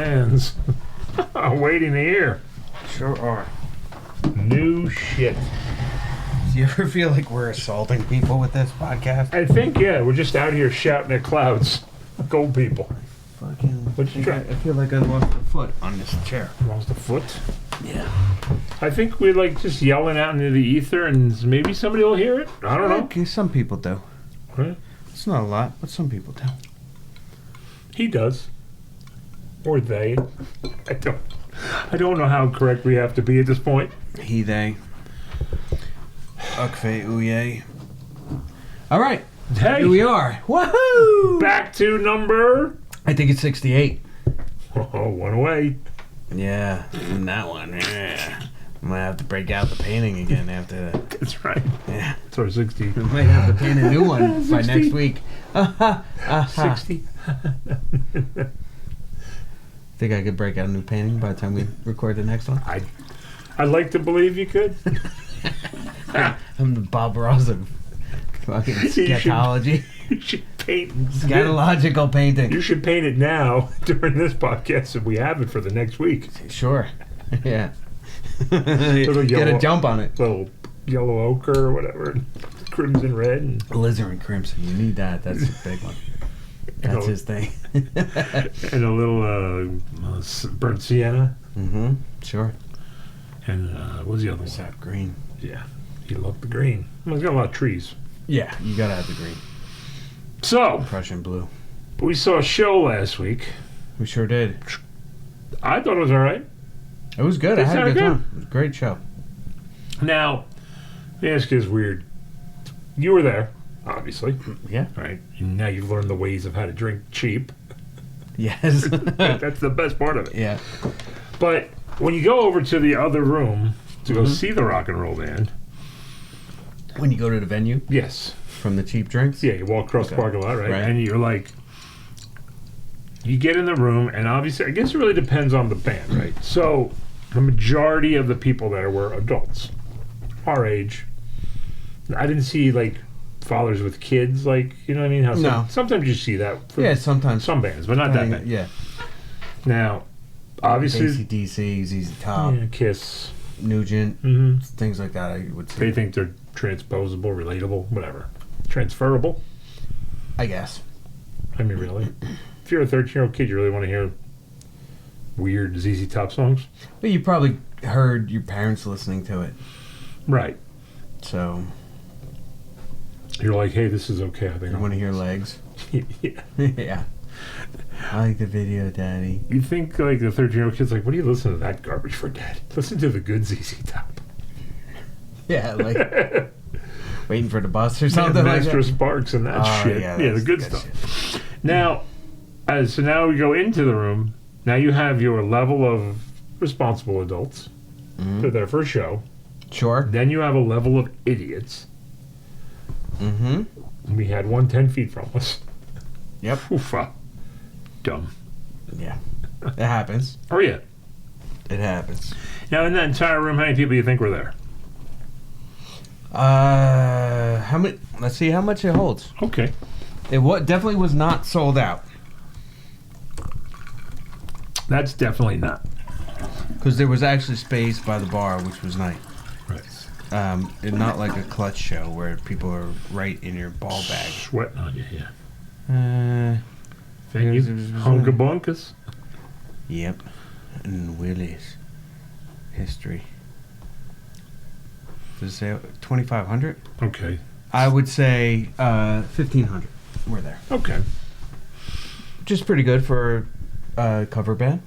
fans are waiting to hear. Sure are. New shit. Do you ever feel like we're assaulting people with this podcast? I think, yeah, we're just out here shouting at clouds. Gold people. Fucking. What'd you try? I feel like I lost a foot on this chair. Lost a foot. Yeah. I think we're like just yelling out into the ether and maybe somebody will hear it. I don't know. Okay, some people do. Huh? It's not a lot, but some people do. He does. Or they. I don't know how correct we have to be at this point. He, they. Ukfe, uye. All right. Hey. Here we are. Woohoo! Back to number... I think it's 68. Oh, one away. Yeah, and that one. Yeah. I might have to break out the painting again after that. That's right. Yeah. It's our 60. I might have to paint a new one by 60. next week. 60. Think I could break out a new painting by the time we record the next one? I'd like to believe you could. I'm the Bob Ross of fucking scatology. You should paint. Scatological painting. You should paint it now during this podcast if we have it for the next week. Sure. Yeah. Little Get yellow- a jump on it. Little yellow ochre or whatever. Crimson red. And Alizarin crimson. You need that. That's a big one. That's his thing. and a little burnt sienna. Mm-hmm. Sure. And what's the other one? Sap green. Yeah. He loved the green. Well, he's got a lot of trees. Yeah, you gotta have the green. So, Prussian blue. we saw a show last week. We sure did. I thought it was all right. It was good. I It had a sounded good good. time. It was a great show. Now, let me ask you this weird. You were there, obviously. Yeah. Right? And now you've learned the ways of how to drink cheap. Yes. That's the best part of it. Yeah. But when you go over to the other room to go see the rock and roll band, When you go to the venue yes. from the cheap drinks. Yeah, you walk across the Okay. parking lot, right? Right. And you're like, you get in the room, and obviously, I guess it really depends on the band, right? So, the majority of the people there were adults, our age. I didn't see, like, fathers with kids, like, you know what I mean? How No. sometimes you see that for Yeah, sometimes. some bands, but not that bad. Yeah. Now, obviously, ACDC, ZZ Top, yeah, Kiss. Nugent, Mm-hmm. things like that. I would say. They think they're transposable, relatable, whatever. Transferable. I guess. I mean, really. If you're a 13-year-old kid, you really want to hear weird ZZ Top songs? But you probably heard your parents listening to it, Right. so You're like, hey, this is okay. I think you want to hear legs. yeah. Yeah. I like the video, Daddy. You think, like, the 13-year-old kid's like, what do you listen to that garbage for, Dad? Listen to the good ZZ Top. Yeah, like waiting for the bus or Yeah, something like Master that. Sparks and that Oh, shit. yeah, Yeah, the that's good good stuff. shit. Now, so now we go into the room. Now you have your level of responsible adults. They're there for a show. Sure. Then you have a level of idiots. Mm-hmm. We had one 10 feet from us. Yep. Oofa. Dumb. Yeah. It happens. Oh, yeah. It happens. Now, in that entire room, how many people do you think were there? How many? Let's see how much it holds. Okay. It definitely was not sold out That's definitely not. because there was actually space by the bar, which was nice. Right. And not like a clutch show where people are right in your ball bag. Sweating on you, yeah. Thank you. There's- Hunkabunkas. Yep. And Willie's history. Does it say 2,500? Okay. I would say 1,500. We're there. Okay. Just pretty good for a cover band.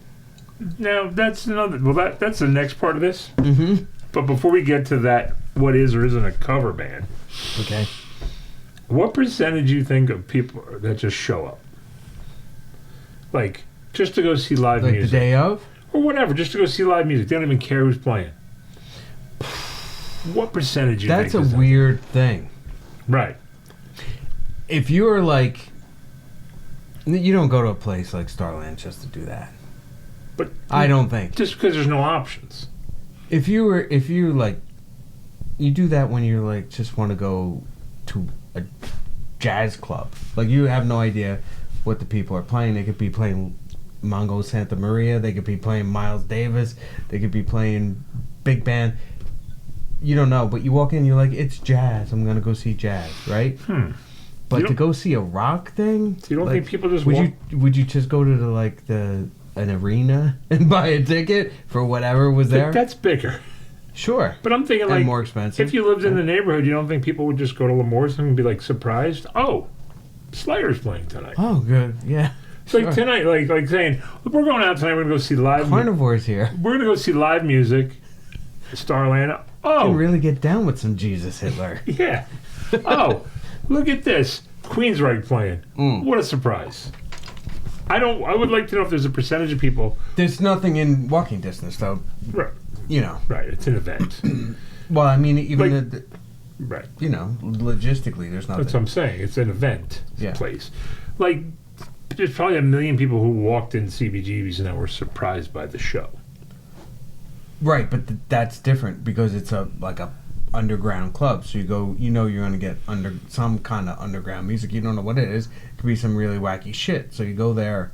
Now, that's another... Well, that's the next part of this. Mm-hmm. But before we get to that, what is or isn't a cover band, Okay. what percentage you think of people that just show up? Like, just to go see live Like music. the day of? Or whatever, just to go see live music. They don't even care who's playing. What percentage you That's a think is that? weird thing. Right. If you're like... You don't go to a place like Starland just to do that. But I don't think. just because there's no options. If you like... You do that when you're like, just want to go to a jazz club. Like, you have no idea what the people are playing. They could be playing Mongo Santa Maria. They could be playing Miles Davis. They could be playing big band. You don't know, but you walk in, you're like, it's jazz. I'm gonna go see jazz, right? But You to don't- go see a rock thing, So you don't like, think people just would walk? you just go to an arena and buy a ticket for whatever was there? That's bigger. Sure, But I'm thinking and like, more expensive. if you lived in the neighborhood, you don't think people would just go to Lemoore's and be like surprised? Oh, Slayer's playing tonight. Oh, good, yeah. It's like sure. tonight, like saying, look, we're going out tonight. We're gonna go see live. Carnivore's here. We're gonna go see live music. Starland. You Oh, can really get down with some Jesus Hitler. yeah. Oh, look at this. Queensryche playing. What a surprise. I would like to know if there's a percentage of people. There's nothing in walking distance, though. Right. You know. Right. It's an event. Well, I mean, even Like- Right. you know, logistically, there's nothing. That's what I'm saying. It's an event Yeah. place. Like, there's probably a million people who walked in CBGBs and that were surprised by the show. Right, but that's different because it's a underground club. So you go, you know, you're gonna get some kind of underground music. You don't know what it is. It could be some really wacky shit. So you go there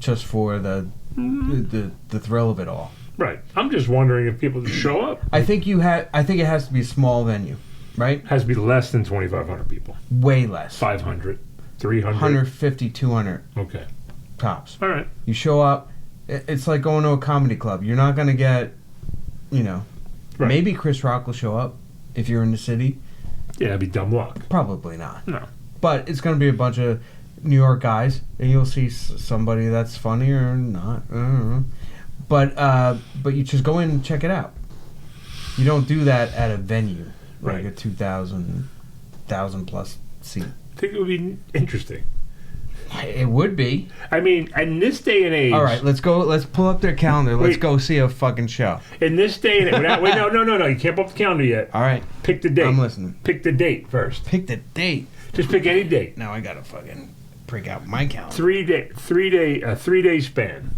just for the thrill of it all. Right. I'm just wondering if people just show up. I think it has to be a small venue, right? It has to be less than 2,500 people. Way less. 500, 300. 150, 200 Okay. tops. All right. You show up. It's like going to a comedy club. You're not gonna get, you know, Right. maybe Chris Rock will show up if you're in the city. Yeah, it'd be dumb luck. Probably not. No. But it's going to be a bunch of New York guys, and you'll see somebody that's funny or not. I don't know. But you just go in and check it out. You don't do that at a venue, like Right. a 1,000 plus seat. I think it would be interesting. It would be. I mean, in this day and age. All right, let's go. Let's pull up their calendar. Let's Wait. go see a fucking show. In this day and age. Wait, no. You can't pull up the calendar yet. All right, Pick the date. I'm listening. Pick the date first. Pick the date. Just pick any date. Now I gotta fucking break out my calendar. 3-day span.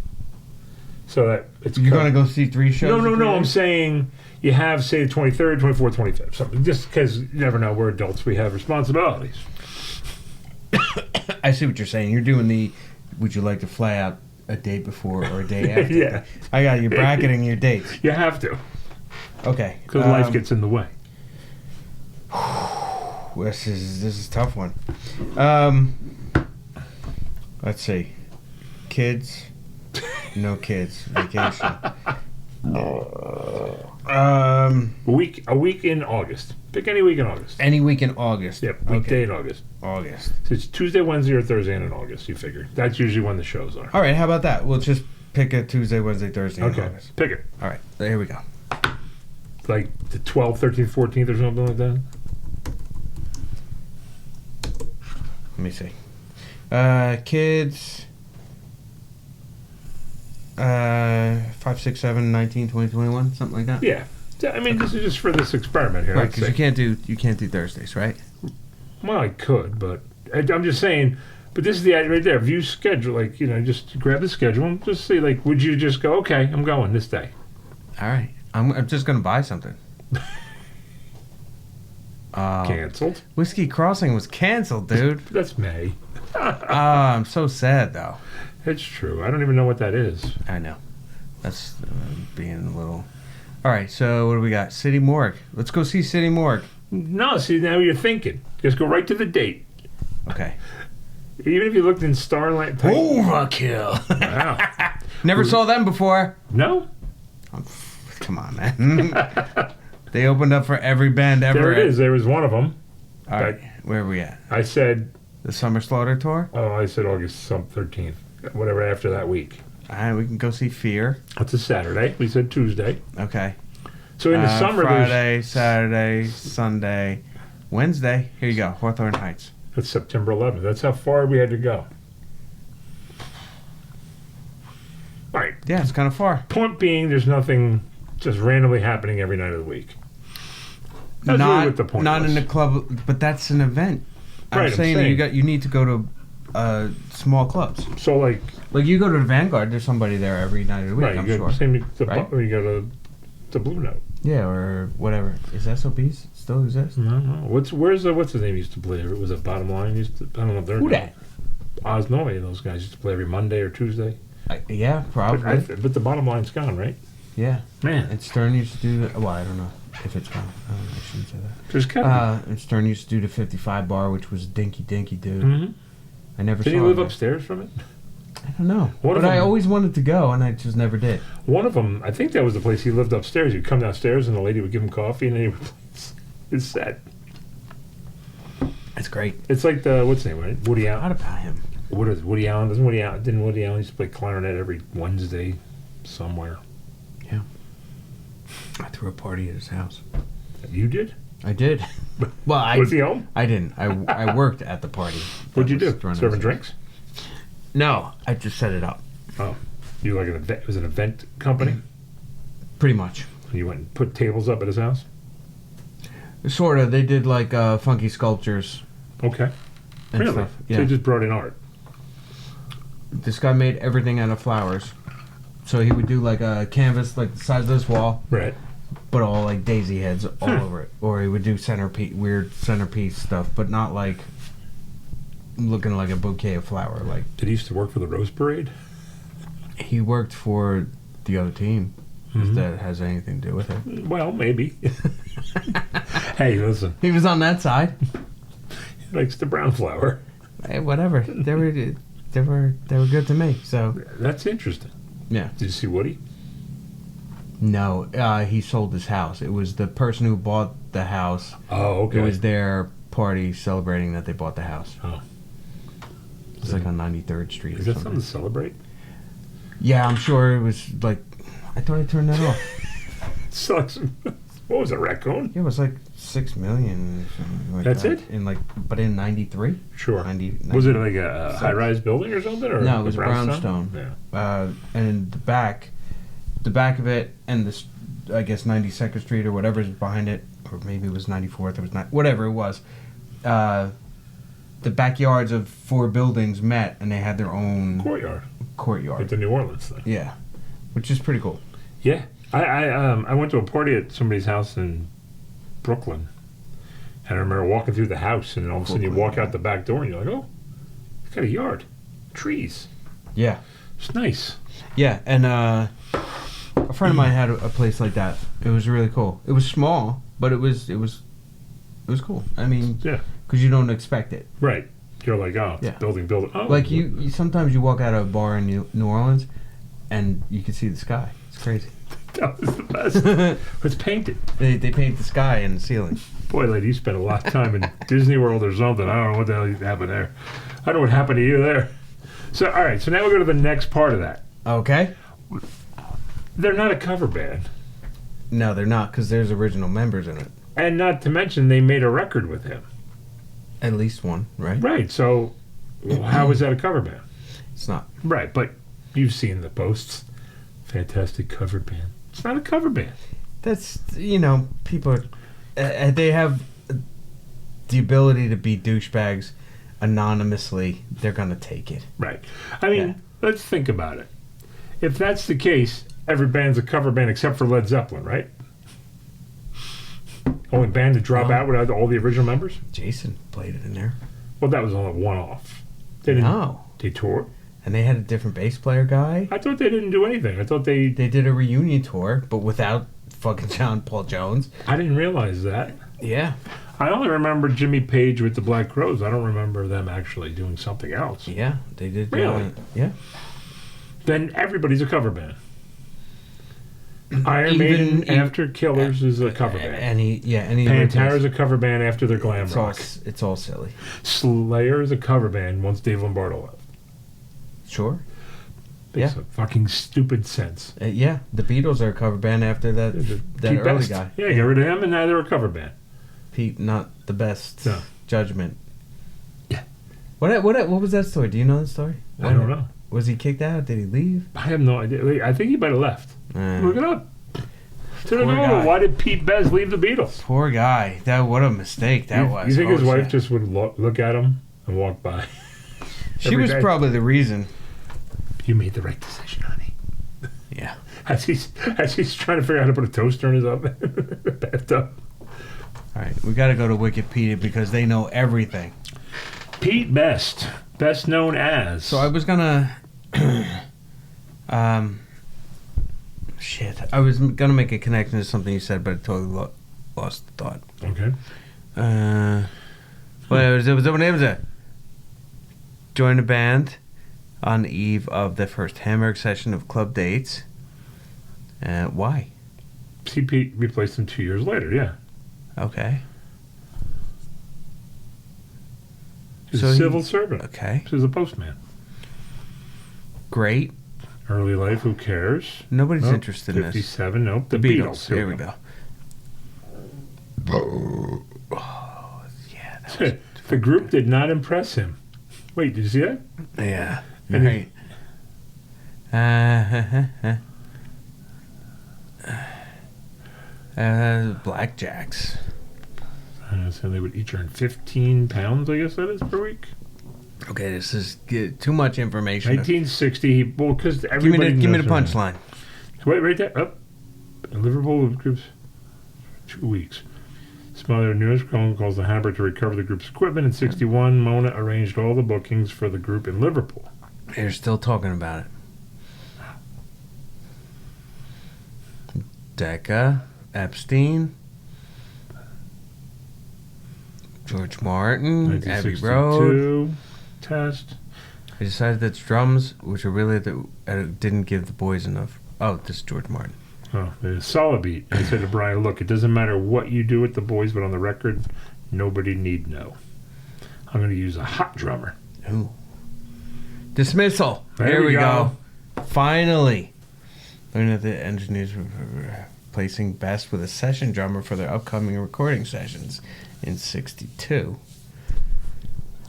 So that it's. You're gonna go see 3 shows? in 3 No. I'm days? saying you have, say, the 23rd, 24th, 25th. Something. Just because you never know. We're adults. We have responsibilities. I see what you're saying. You're doing the. Would you like to fly out a day before or a day after? Yeah. I got you bracketing your dates. You have to. Okay. Because life gets in the way. This is a tough one. Let's see. Kids. No kids. Vacation. A week in August. Pick any week in August. Any week in August. Yep, weekday in August. August. So it's Tuesday, Wednesday, or Thursday in August, you figure. That's usually when the shows are. All right. How about that? We'll just pick a Tuesday, Wednesday, Thursday in Okay, August. pick it. All right. Here we go. Like the 12th, 13th, 14th, or something like that. Let me see. Kids. 5, 6, 7, 19, 20, 21, something like that. Yeah. I mean, this is just for this experiment here. Right, I'd because say. you can't do Thursdays, right? Well, I could, but I'm just saying. But this is the idea right there. View schedule, like, just grab the schedule and just see, like, would you just go, okay, I'm going this day. All right. I'm just gonna buy something. Canceled. Whiskey Crossing was canceled, dude. That's May. I'm so sad though. It's true. I don't even know what that is. I know. That's being a little. All right. So what do we got? City Morgue. Let's go see City Morgue. No, see, now you're thinking. Just go right to the date. Okay. Even if you looked in Starlight. Overkill. Wow. Never saw them before. No? Come on, man. They opened up for every band ever. There it is. There was one of them. All right. Where are we at? I said, The Summer Slaughter tour. August 13th. Whatever after that week. All right. We can go see Fear. That's a Saturday. We said Tuesday. Okay. So in the summer, there's. Friday, Saturday, Sunday, Wednesday. Here you go. Hawthorne Heights. That's September 11th. That's how far we had to go. All right. Yeah, it's kind of far. Point being, there's nothing just randomly happening every night of the week. That's really what the point not was. in the club, but that's an event. Right, I'm I'm saying, saying. you need to go to small clubs. So, like, Like you go to the Vanguard, there's somebody there every night of the week. right, I'm you sure. go, same, the, Right? you go to the Blue Note. Yeah, or whatever. Is SOBs still exist? I don't know. What's his name used to play? It was a Bottom Line. I don't know if they're Who that? Osnoy and those guys used to play every Monday or Tuesday. Yeah, probably. But the bottom line's gone, right? Yeah. Man, And Stern used to do the, well, I don't know if it's gone. I shouldn't say that. there's gotta And Stern used to do the 55 bar, which was dinky dinky, be. dude. Mm-hmm. I never Did saw he live it. upstairs from it? I don't know. One of But I them- always wanted to go, and I just never did. One of them, I think that was the place he lived upstairs. He'd come downstairs and the lady would give him coffee and then he would play his set. It's great. It's like the, what's his name, right? Woody How Allen. about him? What is Woody Allen? Didn't Woody Allen used to play clarinet every Wednesday somewhere? I threw a party at his house. You did? I did. Well, Was he home? I didn't. I worked at the party. What'd you that do? was thrown at Serving his house. drinks? No, I just set it up. Oh. You like an event? It was an event company? Pretty much. You went and put tables up at his house? Sort of. They did like funky sculptures Okay. and Really? stuff. So Yeah. you just brought in art. This guy made everything out of flowers. So he would do like a canvas like the size of this wall, Right. but all like daisy heads all over it. Or he would do weird centerpiece stuff, but not like looking like a bouquet of flower. Like Did he used to work for the Rose Parade? he worked for the other team. If Mhm. that has anything to do with it. Well, maybe. Hey, listen. He was on that side. He likes the brown flower. Hey, whatever. They were good to me. So That's interesting. yeah. Did you see Woody? No, he sold his house. It was the person who bought the house. Oh, okay. It was their party celebrating that they bought the house. Oh. It's like on 93rd Street Is or that something. something to celebrate? Yeah, I'm sure it was like. I thought I turned that off. Sucks. What was it, raccoon? Yeah, it was like 6 million. Or something like That's that. it? But in '93. Sure. 90, Was it like a high-rise building or something? Or No, it was a brownstone. Yeah. And the back of it, and this, I guess 92nd Street or whatever is behind it, or maybe it was 94th. It was not whatever it was. The backyards of 4 buildings met, and they had their own Courtyard. courtyard. Like the New Orleans thing. Yeah, which is pretty cool. Yeah. I went to a party at somebody's house in Brooklyn. And I remember walking through the house, and then all of a sudden you walk out the back door, and you're like, oh, it's got a yard. Trees. Yeah, It's nice. yeah, and a friend of mine had a place like that. It was really cool. It was small, but it was cool. I mean, Yeah. because you don't expect it. Right. You're like, oh, it's Yeah. building. Oh. Like you sometimes you walk out of a bar in New Orleans, and you can see the sky. It's crazy. That was the best. It's painted. They paint the sky and the ceiling. Boy, lady, you spent a lot of time in Disney World or something. I don't know what the hell happened there. I don't know what happened to you there. So, all right. So now we go to the next part of that. Okay. They're not a cover band. No, they're not, because there's original members in it. And not to mention, they made a record with him. At least one, right? Right. So, how is that a cover band? It's not. Right. But you've seen the posts. Fantastic cover band. It's not a cover band. That's, people, they have the ability to be douchebags anonymously. They're going to take it. Right. I mean, Yeah. let's think about it. If that's the case, every band's a cover band except for Led Zeppelin, right? Only band to drop Oh. out without all the original members? Jason played it in there. Well, that was on a one-off. They didn't. No. They toured. And they had a different bass player guy. I thought they didn't do anything. I thought they. They did a reunion tour, but without fucking John Paul Jones. I didn't realize that. Yeah. I only remember Jimmy Page with the Black Crowes. I don't remember them actually doing something else. Yeah, they did. Really? Yeah. Then everybody's a cover band. Iron Even- Maiden even- after Killers is a cover band. Any Pantera's a cover band after their glam it's all, rock. it's all silly. Slayer is a cover band once Dave Lombardo left. Sure. Makes Yeah. a fucking stupid sense. Yeah, the Beatles are a cover band after that Pete early Best. guy. Yeah, get rid of him and now they're a cover band. Pete, not the best No. judgment. Yeah. What was that story? Do you know the story? I don't know. Was he kicked out? Did he leave? I have no idea. Wait, I think he might have left. Look it up. Poor guy. Why did Pete Best leave the Beatles? Poor guy. What a mistake that was. You think his Oh, wife shit. just would look at him and walk by? She every was day? probably the reason. You made the right decision, honey. Yeah. As he's trying to figure out how to put a toaster in his oven, bathtub. All right, we got to go to Wikipedia because they know everything. Pete Best, best known as. So I was gonna Shit. I was gonna make a connection to something you said, but I totally lost the thought. Okay. Well, it was a join a band on the eve of the first Hamburg session of Club Dates. Why? CP replaced him 2 years later, yeah. Okay. He's So a he- civil servant. Okay. He's a postman. Great. Early life, who cares? Nobody's Nope. interested in this. 57, nope. The Beatles. Here we go. Oh, yeah. That was, The group did not impress him. Wait, did you see that? yeah. And Right. Blackjacks. So they would each earn 15 pounds, I guess that is, per week. Okay, this is too much information. 1960, well, because Give everybody me the knows punchline. Wait, right there. Up. Liverpool groups 2 weeks. Smaller newest Cohen calls the Hamburg to recover the group's equipment. In 61, Mona arranged all the bookings for the group in Liverpool. They're still talking about it. Decca, Epstein, George Martin, Abbey Road. 1962 test. I decided that drums, which are really didn't give the boys enough. Oh, this is George Martin. Oh, the solid beat. I said to Brian, look, it doesn't matter what you do with the boys, but on the record, nobody need know. I'm going to use a hot drummer. Ooh. Dismissal. There we go. Finally. Learning that the engineers were placing best with a session drummer for their upcoming recording sessions in 62.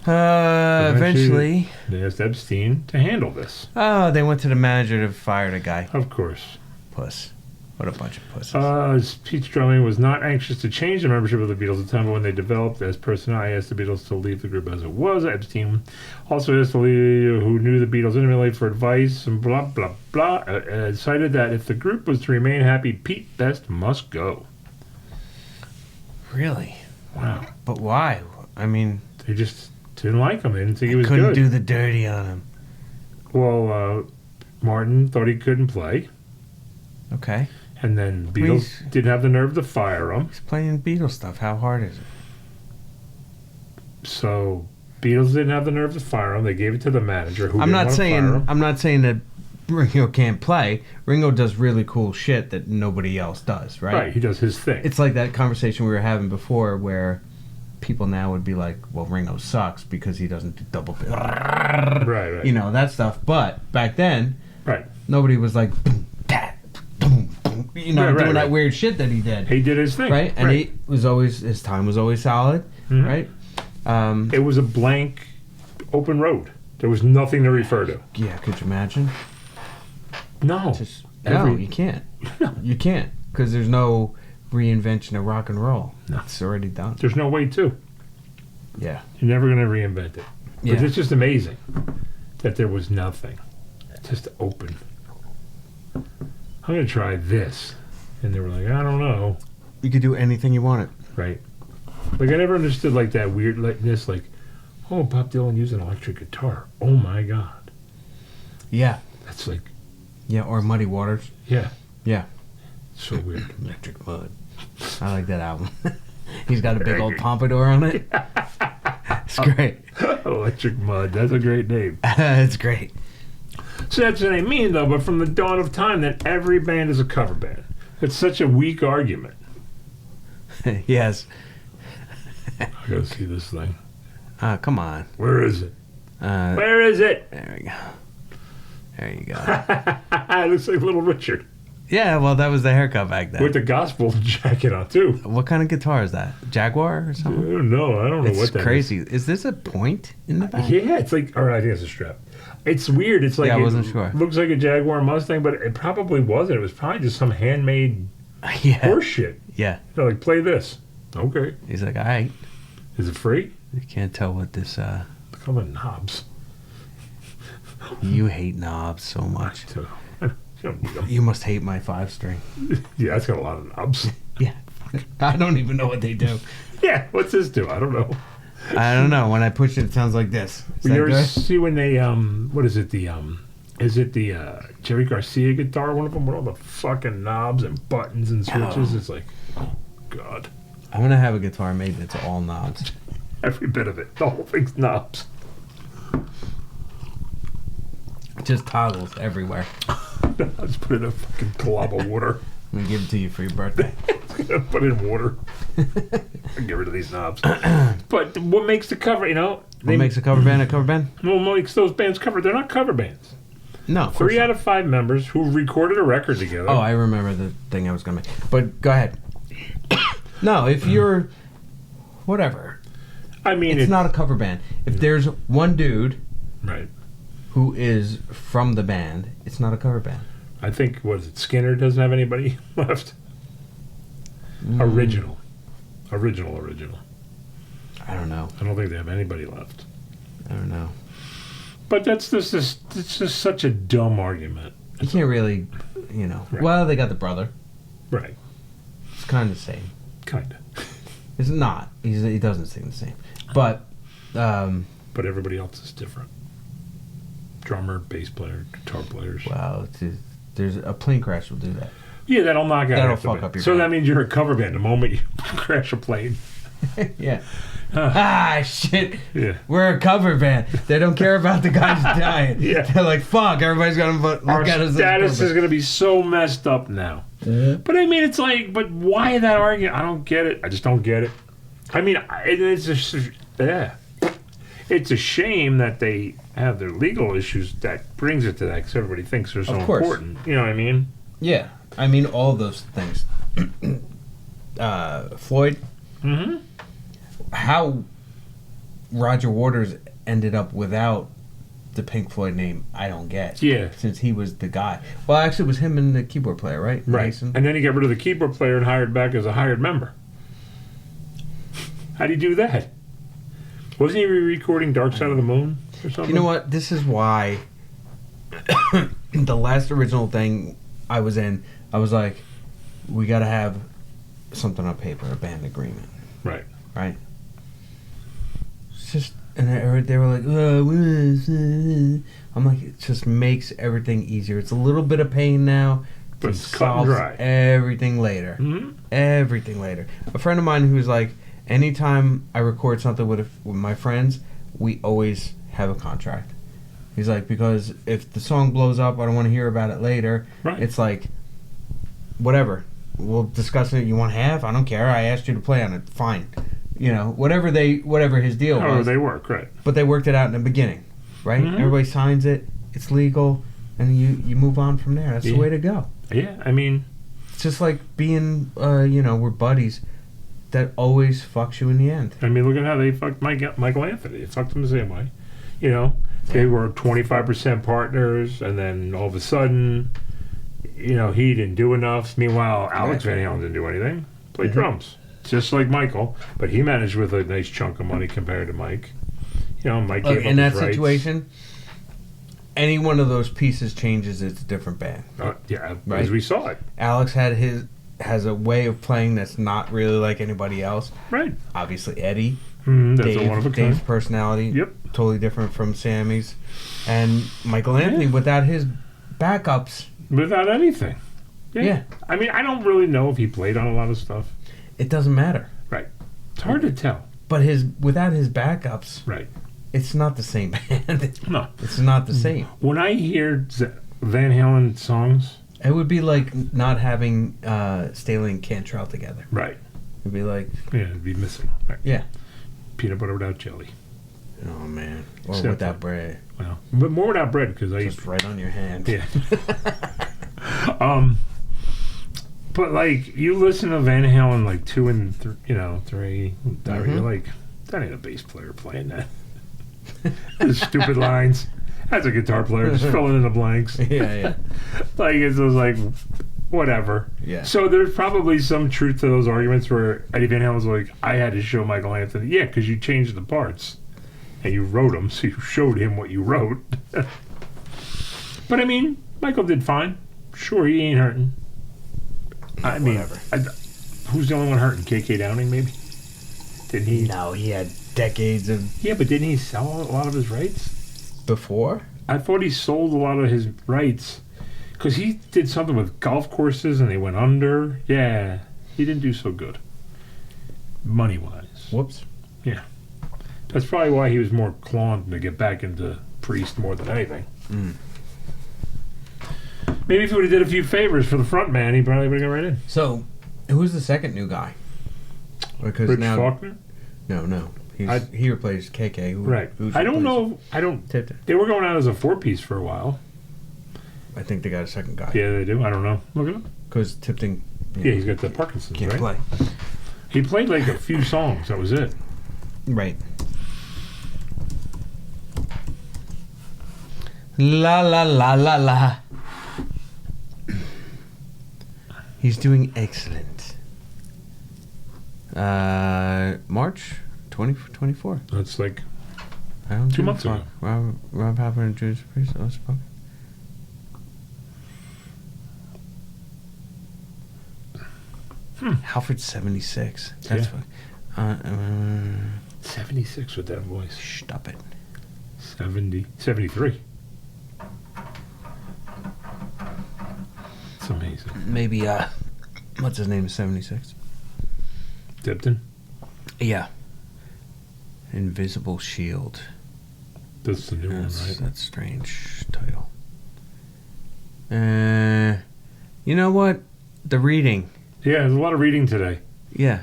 Eventually. They asked Epstein to handle this. Oh, they went to the manager to fire the guy. Of course. Puss. What a bunch of pussies. Pete's drumming was not anxious to change the membership of the Beatles at the time, but when they developed as personnel, I asked the Beatles to leave the group as it was. Epstein also asked Lee, who knew the Beatles intimately, for advice and blah, blah, blah. Decided that if the group was to remain happy, Pete Best must go. Really? Wow. But why? I mean, They just didn't like him. They didn't think he was couldn't good. do the dirty on him. Well, Martin thought he couldn't play, Okay. and then Beatles Please. didn't have the nerve to fire him. He's playing Beatles stuff. How hard is it? So Beatles didn't have the nerve to fire him. They gave it to the manager, who I'm didn't not want to fire him. saying that Ringo can't play. Ringo does really cool shit that nobody else does, right? Right, he does his thing. It's like that conversation we were having before where people now would be like, well, Ringo sucks because he doesn't do double bill. right. You know, that stuff. But back then, Right. nobody was like, boom, that, boom, boom, you know, Right, doing that right. weird shit that he did. He did his thing. Right? And he was always, his time was always solid, Mhm. right? It was a blank, open road. There was nothing to refer to. Yeah, could you imagine? No. Just, no, you can't. You can't. Because there's no reinvention of rock and roll. No. It's already done. There's no way to. Yeah. You're never going to reinvent it. Yeah. But it's just amazing that there was nothing. Just open. I'm going to try this. And they were like, I don't know. You could do anything you wanted. Right. Like, I never understood, like, that weirdness, like, oh, Bob Dylan used an electric guitar. Oh, my God. Yeah. That's like, Yeah, or Muddy Waters. yeah. Yeah. So weird. Electric Mud. I like that album. He's got a big old pompadour on it. It's great. Electric Mud. That's a great name. It's great. So that's what I mean, though. But from the dawn of time, that every band is a cover band. It's such a weak argument. Yes. I gotta see this thing. Come on. Where is it? Uh, Where is it? there we go. There you go. It looks like Little Richard Yeah, well, that was the haircut back then. with the gospel jacket on too. What kind of guitar is that? Jaguar or I something? don't know. I don't know It's what that crazy. Is this a point in the back? Yeah, it's like, or I think it's a strap. It's weird. It's like, Yeah, I it wasn't sure. Looks like a Jaguar Mustang, but it probably wasn't. It was probably just some handmade Yeah. horse shit. Yeah. They're like, play this. Okay. He's like, all right. Is it free? You can't tell what this, Look all the knobs. you hate knobs so much. So, you don't need 'em. You must hate my 5-string. Yeah, it's got a lot of knobs. Yeah. I don't even know what they do. Yeah, what's this do? I don't know. I don't know. When I push it, it sounds like this. Is You that ever good? see when they what is it, the Is it the Jerry Garcia guitar? One of them with all the fucking knobs and buttons and switches. It's like, oh God, I'm gonna have a guitar made that's all knobs. every bit of it. The whole thing's knobs. Just toggles everywhere. I'll just put it in a fucking glob of water. I'm gonna give it to you for your birthday. Put it in water. Get rid of these knobs. But what makes the cover? You know, What makes a cover band a cover band? what makes those bands cover? They're not cover bands. No, of course 3 not. out of 5 members who recorded a record together. Oh, I remember the thing I was gonna make. But go ahead. No, if you're whatever, I mean, it's not a cover band. If there's one dude right. who is from the band, it's not a cover band. I think was it Skinner doesn't have anybody left. Original. I don't know. I don't think they have anybody left. I don't know. But it's just such a dumb argument. You can't really, you know. Right. Well, they got the brother. Right. It's kind of the same. Kinda. It's not. He doesn't sing the same. But, But everybody else is different. Drummer, bass player, guitar players. wow, there's a plane crash will do that. Yeah, that'll knock out. That'll half the fuck band. up your So band. that means you're a cover band the moment you crash a plane. Yeah. Ah, shit. Yeah. We're a cover band. They don't care about the guys dying. Yeah. They're like, fuck, everybody's gonna look Our at us as a status cover is going to be so messed up now. But I mean, it's like, but why that argument? I don't get it. I just don't get it. I mean, it's just, yeah. It's a shame that they have their legal issues that brings it to that because everybody thinks they're so Of course. important. You know what I mean? Yeah. I mean, all those things. Floyd, Mm-hmm. how Roger Waters ended up without the Pink Floyd name, I don't get. Yeah. Since he was the guy. Well, actually, it was him and the keyboard player, right? Right. Mason? And then he got rid of the keyboard player and hired back as a hired member. How'd he do that? Wasn't he re-recording Dark Side of the Moon or something? You know what? This is why the last original thing I was in, I was like, we got to have something on paper, a band agreement, Right. right? It's just, and they were like, I'm like, it just makes everything easier. It's a little bit of pain now. But It it's cut and solves dry. everything later. Mm-hmm. Everything later. A friend of mine who's like, anytime I record something with my friends, we always have a contract. He's like, because if the song blows up, I don't want to hear about it later. Right. It's like, whatever. We'll discuss it. You want half? I don't care. I asked you to play on it. Fine. You know, whatever his deal Oh, was. they work, right. But they worked it out in the beginning, right? Mhm. Everybody signs it. It's legal, and you move on from there. That's Yeah. the way to go. Yeah, I mean, It's just like being, we're buddies. That always fucks you in the end. look at how they fucked Michael Anthony. They fucked him the same way. You know, they were 25% partners, and then all of a sudden, he didn't do enough. Meanwhile, Alex Right. Van Halen didn't do anything. Played Mhm. drums, just like Michael, but he managed with a nice chunk of money compared to Mike. Mike gave up In that his rights. situation, any one of those pieces changes, it's a different band. Yeah, Right. as we saw it. Alex has a way of playing that's not really like anybody else. Right. Obviously, Eddie, That's a one of a Dave's kind. personality, Yep. totally different from Sammy's, and Michael Anthony without his backups. Without anything. Yeah. I mean, I don't really know if he played on a lot of stuff. It doesn't matter. It's hard to tell. But without his backups, Right. it's not the same band. No. It's not the same. When I hear Van Halen songs, It would be like not having Staley and Cantrell together. right. It'd be like, Yeah, it'd be missing. Right. yeah. Peanut butter without jelly. Oh man, or Except without bread, Well, but more without bread because I just right on your hand. Yeah. But like you listen to Van Halen like 2 and 3, 3, Mhm. you're like, that ain't a bass player playing that. Those stupid lines. That's a guitar player just filling in the blanks. yeah. Like it's just like whatever. Yeah. So there's probably some truth to those arguments where Eddie Van Halen's like, I had to show Michael Anthony. Yeah, because you changed the parts and you wrote them, so you showed him what you wrote. But I mean, Michael did fine. Sure, he ain't hurting. I mean, Whatever. who's the only one hurting? KK Downing, maybe? Didn't he? No, he had decades of Yeah, but didn't he sell a lot of his rights? before. I thought he sold a lot of his rights because he did something with golf courses and they went under. Yeah, he didn't do so good, money wise. Whoops. That's probably why he was more clawing to get back into Priest more than anything. Maybe if he would have did a few favors for the front man, he probably would have got right in. So, who's the second new guy? Because Rich now, Faulkner? no, he replaced KK. Right. I don't know. Tipton. They were going out as a 4-piece for a while. I think they got a second guy. Yeah, they do. I don't know. Look at him. Because Tipton. Yeah, he's got the Parkinson's, can't right? play. He played like a few songs. That was it. Right. La la la la la. He's doing excellent. March 2024. That's like I don't 2 give a months ago. fuck. Rob Halpern and Judas Priest. Oh, spoken. Halford 76. That's Yeah. fun. 76 with that voice. Stop it. 73. It's amazing. Maybe what's his name? 76. Tipton. Yeah. Invisible Shield. That's the new That's one, right? that's a strange title. You know what? The reading. Yeah, there's a lot of reading today. Yeah.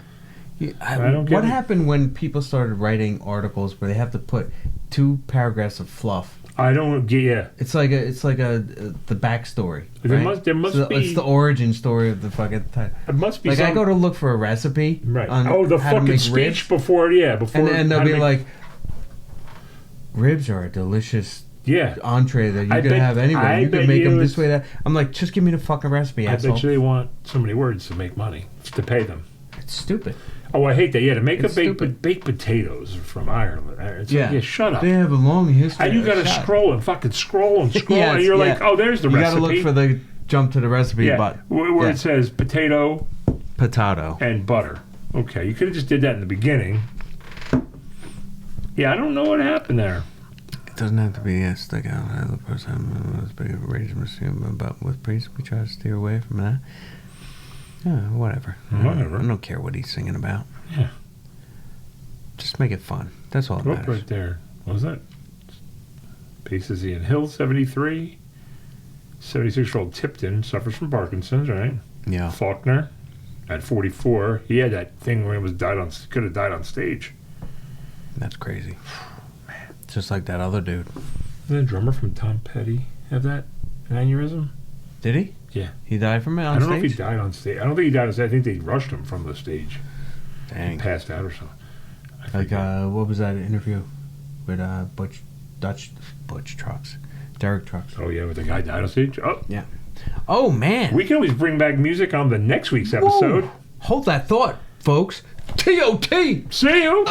I don't get what it. happened when people started writing articles where they have to put 2 paragraphs of fluff? I don't get. Yeah, It's like the backstory. There right? must So be. It's the origin story of the fucking time. It must be. Like some, I go to look for a recipe. right. On Oh, the how to fucking make speech ribs, before. Yeah, before. and they'll how to be make- like, ribs are a delicious yeah. entree that you I can bet- have anywhere. I You bet can make you them this it's- way. That I'm like, just give me the fucking recipe, I asshole. bet you they want so many words to make money to pay them. It's stupid. Oh, I hate that. Yeah, to make It's a stupid. baked potatoes from Ireland. It's Yeah. like, yeah, shut up. They have a long history. And you got to Shut. scroll and fucking scroll and scroll, Yes, and you're yeah. like, oh, there's the You recipe. got to look for the jump to the recipe, yeah, but where yeah. it says potato potato. and butter. Okay, you could have just did that in the beginning. Yeah, I don't know what happened there. It doesn't have to be a stick out. The person was big of a rage machine, but with Priest, we try to steer away from that. Yeah, whatever. Whatever. I don't care what he's singing about. Yeah. Just make it fun. That's all that Look matters. right there. What was that? Bases Ian Hill, 73. 76-year-old Tipton suffers from Parkinson's, right? Yeah. Faulkner, at 44, he had that thing where he could have died on stage. That's crazy. Just like that other dude. Didn't the drummer from Tom Petty have that? An aneurysm? Did he? Yeah. He died from it on I don't stage? know if he died on stage. I don't think he died on stage. I think they rushed him from the stage. Dang. Passed out or something. Like, what was that interview with Butch Trucks? Derek Trucks. Oh, yeah, with the guy died on stage? Oh, Yeah. Oh, man. we can always bring back music on the next week's episode. Whoa. Hold that thought, folks. TOT! See you!